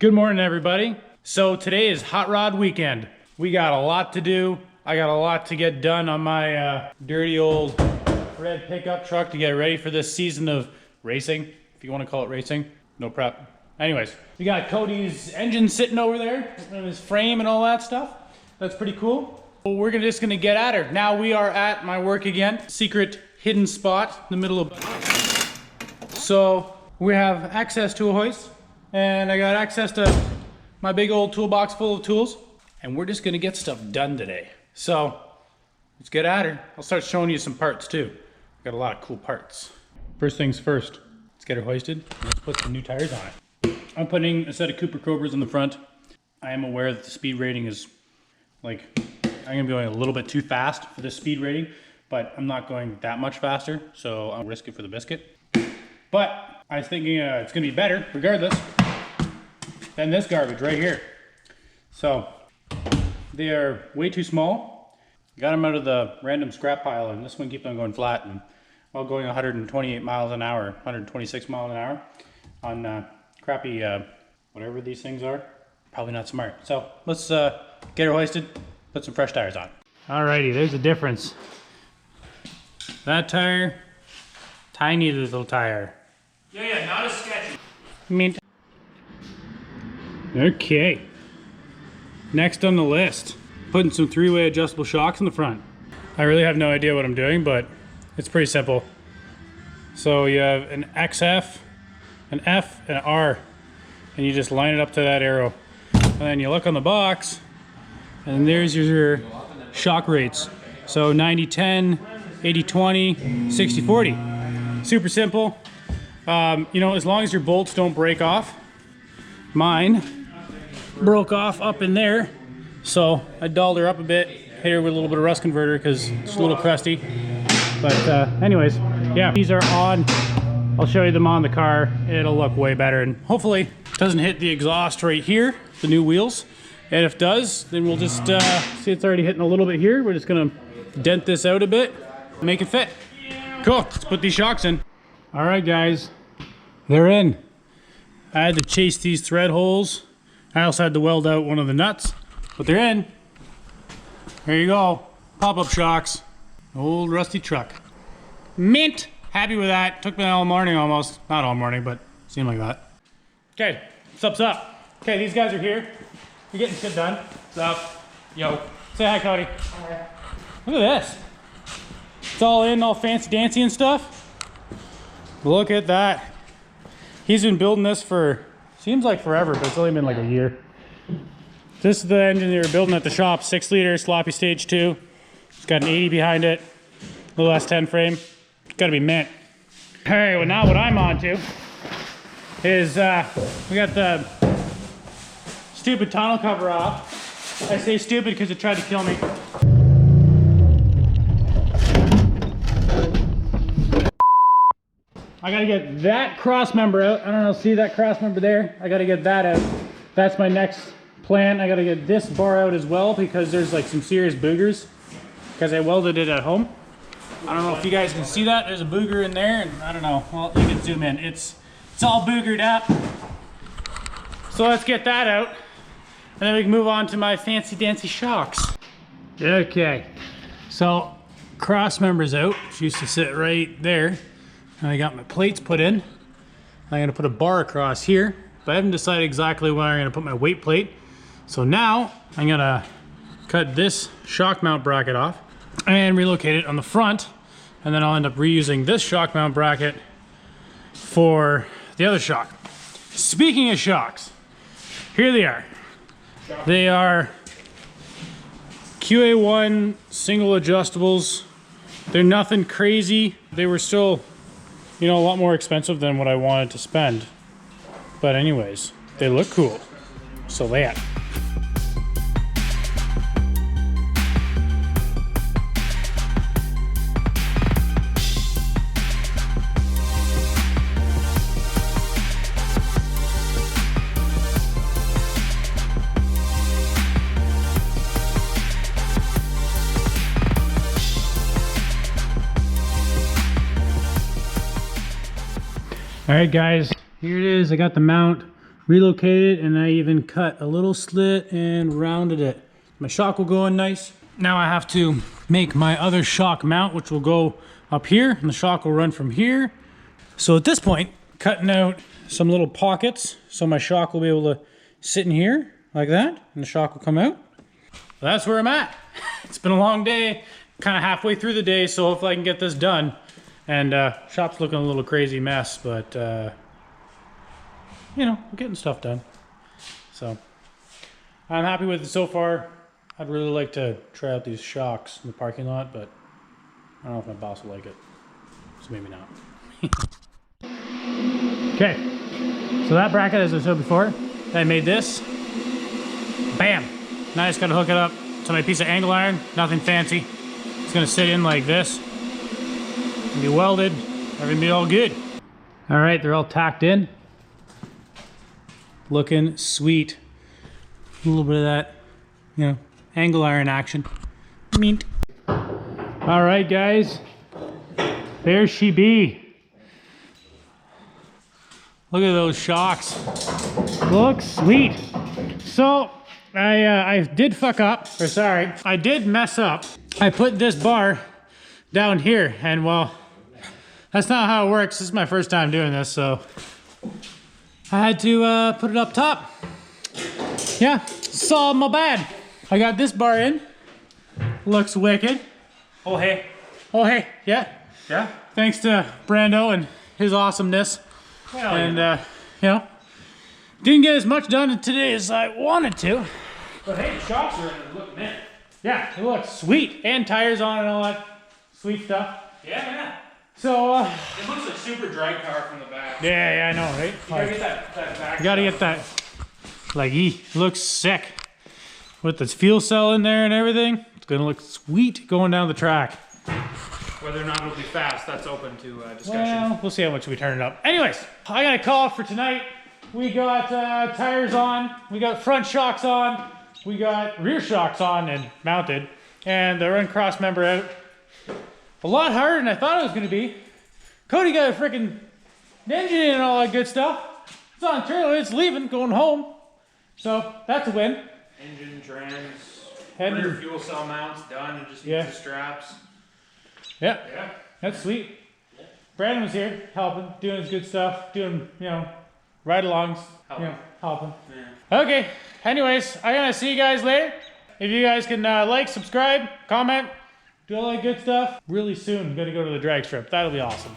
Good morning, everybody. So today is hot rod weekend. We got a lot to do. I got a lot to get done on my dirty old red pickup truck to get ready for this season of racing, if you want to call it racing. No prep. Anyways, we got Cody's engine sitting over there and his frame and all that stuff. That's pretty cool. Well, we're just gonna get at her. Now we are at my work again. Secret hidden spot in the middle of. So we have access to a hoist and I got access to my big old toolbox full of tools. And we're just gonna get stuff done today. So let's get at her. I'll start showing you some parts too. Got a lot of cool parts. First things first, let's get her hoisted. Let's put some new tires on it. I'm putting a set of Cooper Cobras in the front. I am aware that the speed rating is I'm gonna be going a little bit too fast for this speed rating, but I'm not going that much faster, so I'll risk it for the biscuit. But I was thinking it's gonna be better, regardless, than this garbage right here. So they are way too small. Got them out of the random scrap pile, and this one keeps on going flat, and while going 128 miles an hour, 126 miles an hour on crappy whatever these things are. Probably not smart. So let's get her hoisted, put some fresh tires on. Alrighty, there's the difference. That tire, tiny little tire. Yeah, not as sketchy. Mint. Okay. Next on the list, putting some three-way adjustable shocks in the front. I really have no idea what I'm doing, but it's pretty simple. So you have an XF, an F, and an R, and you just line it up to that arrow. And then you look on the box, and there's your shock rates. So 90-10, 80-20, 60-40. Super simple. You know, as long as your bolts don't break off. Mine broke off up in there, so I dolled her up a bit, hit her with a little bit of rust converter because it's a little crusty. But anyways, yeah, these are on. I'll show you them on the car. It'll look way better, and hopefully it doesn't hit the exhaust right here, the new wheels. And if it does, then we'll just see it's already hitting a little bit here. We're just gonna dent this out a bit, make it fit. Cool, let's put these shocks in. All right, guys, they're in. I had to chase these thread holes. I also had to weld out one of the nuts, but they're in. There you go, pop-up shocks. Old rusty truck. Mint! Happy with that. Took me all morning almost. Not all morning, but seemed like that. Okay, what's up? Okay, these guys are here. You're getting shit done. What's up? Yo. Say hi, Cody. Hi. Look at this. It's all in, all fancy dancy and stuff. Look at that. He's been building this for, seems like forever, but it's only been like a year. This is the engine they were building at the shop. 6-liter sloppy stage 2. It's got an 80 behind it. Little S10 frame. Gotta be mint. Hey, well now what I'm on to is we got the stupid tonneau cover off. I say stupid because it tried to kill me. I gotta get that cross member out. I don't know, see that cross member there? I gotta get that out. That's my next plan. I gotta get this bar out as well because there's like some serious boogers because I welded it at home. I don't know if you guys can see that. There's a booger in there, and I don't know. Well, you can zoom in. It's all boogered up. So let's get that out, and then we can move on to my fancy dancy shocks. Okay, so cross member's out. She used to sit right there. And I got my plates put in. I'm gonna put a bar across here, but I haven't decided exactly where I'm gonna put my weight plate. So now I'm gonna cut this shock mount bracket off and relocate it on the front, and then I'll end up reusing this shock mount bracket for the other shock. Speaking of shocks, here they are. They are QA1 single adjustables. They're nothing crazy. They were still, you know, a lot more expensive than what I wanted to spend. But anyways, they look cool. So that. All right, guys, here it is. I got the mount relocated, and I even cut a little slit and rounded it. My shock will go in nice. Now I have to make my other shock mount, which will go up here, and the shock will run from here. So at this point, cutting out some little pockets so my shock will be able to sit in here like that, and the shock will come out. That's where I'm at. It's been a long day, kind of halfway through the day, so hopefully I can get this done. And shop's looking a little crazy mess, but you know, we're getting stuff done. So I'm happy with it so far. I'd really like to try out these shocks in the parking lot, but I don't know if my boss will like it, so maybe not. Okay, so that bracket, as I said before, I made this. Bam! Now I just gotta hook it up to my piece of angle iron, nothing fancy. It's gonna sit in like this, and be welded, everything be all good. All right, they're all tacked in. Looking sweet. A little bit of that, you know, angle iron action. Mint. All right, guys, there she be. Look at those shocks. Looks sweet. So I did fuck up, or sorry, I did mess up. I put this bar down here, and well, that's not how it works. This is my first time doing this, so I had to put it up top. Yeah, it's all my bad. I got this bar in. Looks wicked. Oh hey. Oh hey, yeah. Yeah? Thanks to Brando and his awesomeness. Well, and you know, didn't get as much done today as I wanted to. But hey, the shocks are in and look mint. Yeah, it looks sweet. And tires on and all that sweet stuff. Yeah, yeah. So it looks like super drag car from the back. Yeah, I know, right? You gotta get that back. You gotta get that. Like, looks sick. With the fuel cell in there and everything, it's gonna look sweet going down the track. Whether or not it'll be fast, that's open to discussion. Well, we'll see how much we turn it up. Anyways, I got a call for tonight. We got tires on, we got front shocks on, we got rear shocks on and mounted, and the run cross member out. A lot harder than I thought it was gonna be. Cody got a freaking engine in and all that good stuff. It's on trailer, it's leaving, going home. So that's a win. Engine, trans, rear fuel cell mounts done, and just use the straps. Yeah. Yeah. That's sweet. Yeah. Brandon was here helping, doing his good stuff, doing, you know, ride-alongs, you know, helping. Yeah. Okay, anyways, I'm gonna see you guys later. If you guys can like, subscribe, comment, do all that good stuff. Really soon, I'm gonna go to the drag strip. That'll be awesome.